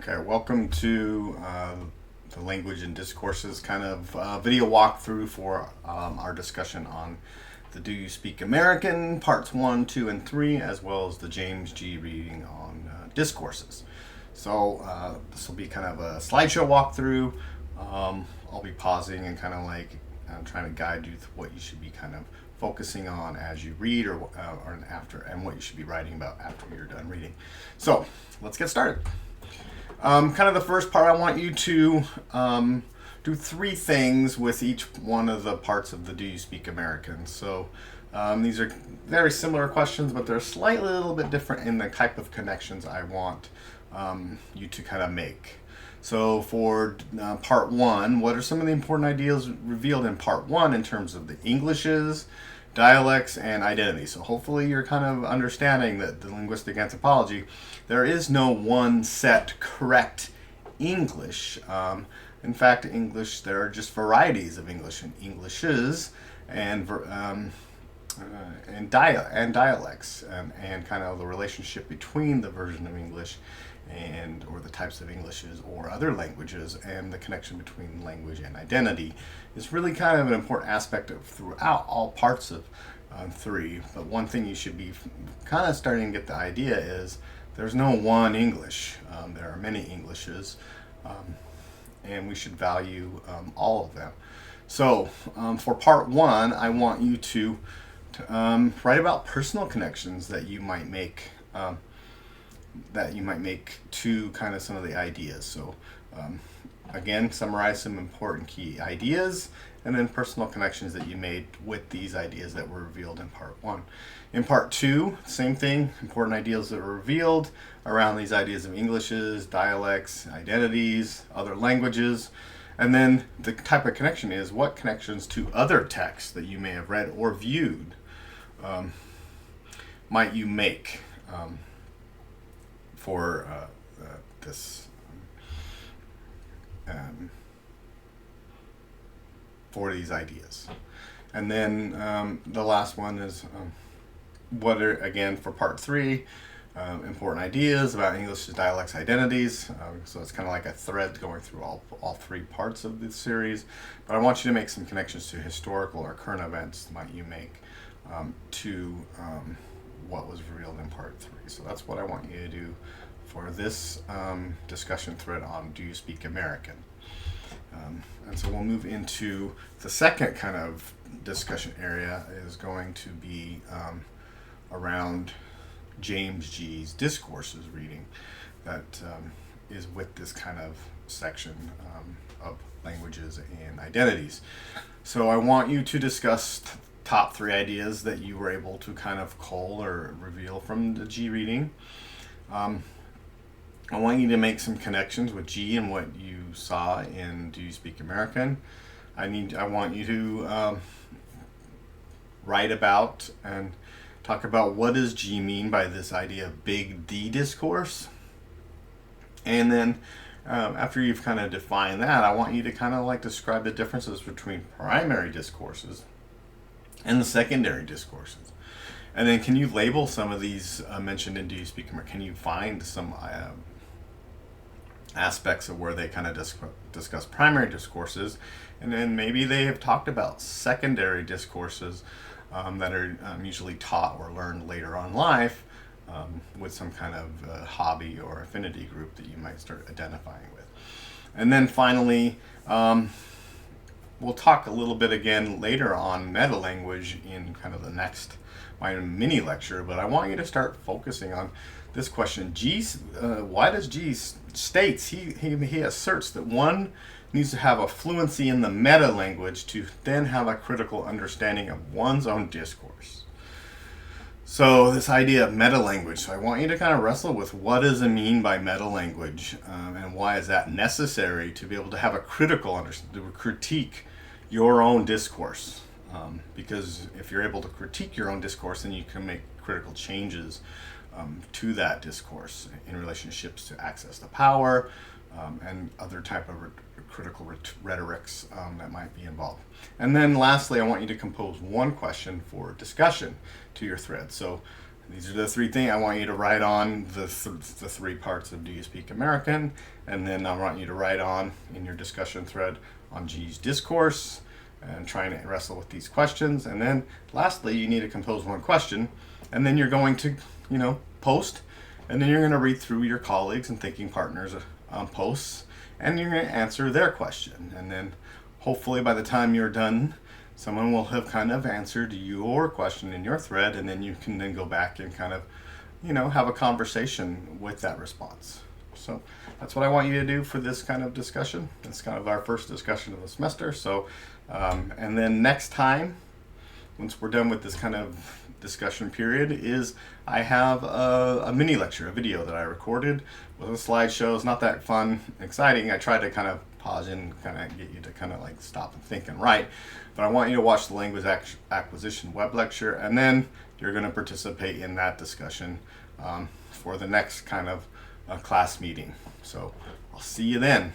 Okay, welcome to the language and discourses kind of video walkthrough for our discussion on the Do You Speak American parts 1, 2, and 3, as well as the James G. reading on discourses. So this will be kind of a slideshow walkthrough. I'll be pausing and kind of like trying to guide you through what you should be kind of focusing on as you read or after, and what you should be writing about after you're done reading. So let's get started. Kind of the first part, I want you to do three things with each one of the parts of the Do You Speak American. So these are very similar questions, but they're slightly a little bit different in the type of connections I want you to kind of make. So for part 1, what are some of the important ideas revealed in part 1 in terms of the Englishes, dialects, and identity? So hopefully you're kind of understanding that the linguistic anthropology, there is no one set correct English. In fact, English, there are just varieties of English and Englishes and dialects, and kind of the relationship between the version of English or the types of Englishes or other languages, and the connection between language and identity is really kind of an important aspect of throughout all parts of 3. But one thing you should be kind of starting to get the idea is there's no one English. There are many Englishes, and we should value all of them. So for part 1, I want you to write about personal connections that you might make to kind of some of the ideas. So again, summarize some important key ideas, and then personal connections that you made with these ideas that were revealed in part 1. In part 2, same thing, important ideas that were revealed around these ideas of Englishes, dialects, identities, other languages. And then the type of connection is what connections to other texts that you may have read or viewed might you make for this for these ideas. And then the last one is what are, again, for part 3, important ideas about English, dialects, identities. So it's kind of like a thread going through all 3 parts of this series. But I want you to make some connections to historical or current events might you make to what was revealed in part 3. So that's what I want you to do for this discussion thread on Do You Speak American? And so we'll move into the second kind of discussion area is going to be around James G's discourses reading that is with this kind of section of languages and identities. So I want you to discuss top 3 ideas that you were able to kind of cull or reveal from the G reading. I want you to make some connections with G and what you saw in Do You Speak American. I want you to write about and talk about what does G mean by this idea of big D discourse. And then after you've kind of defined that, I want you to kind of like describe the differences between primary discourses and the secondary discourses. And then can you label some of these mentioned in Do You Speak American? Can you find some aspects of where they kind of discuss primary discourses, and then maybe they have talked about secondary discourses that are usually taught or learned later on in life with some kind of hobby or affinity group that you might start identifying with. And then finally, we'll talk a little bit again later on meta-language in kind of the next my mini lecture, but I want you to start focusing on this question. Why does G states, he asserts that one needs to have a fluency in the meta-language to then have a critical understanding of one's own discourse. So this idea of meta-language, so I want you to kind of wrestle with what does it mean by meta-language, and why is that necessary to be able to have a critical understanding, to critique your own discourse. Because if you're able to critique your own discourse, then you can make critical changes to that discourse in relationships to access to power and other type of critical rhetorics that might be involved. And then lastly, I want you to compose one question for discussion to your thread. So These are the three things I want you to write on the three parts of Do You Speak American, and then I want you to write on in your discussion thread on G's discourse and trying to wrestle with these questions. And then lastly, you need to compose one question, and then you're going to, post, and then you're going to read through your colleagues and thinking partners posts, and you're going to answer their question. And then hopefully by the time you're done, someone will have kind of answered your question in your thread, and then you can then go back and kind of, have a conversation with that response. So that's what I want you to do for this kind of discussion. It's kind of our first discussion of the semester. So, and then next time, once we're done with this kind of discussion period, is I have a mini lecture, a video that I recorded with a slideshow. It's not that fun, exciting. I tried to kind of pause and kind of get you to kind of like stop and think and write. But I want you to watch the language acquisition web lecture, and then you're going to participate in that discussion for the next kind of class meeting. So I'll see you then.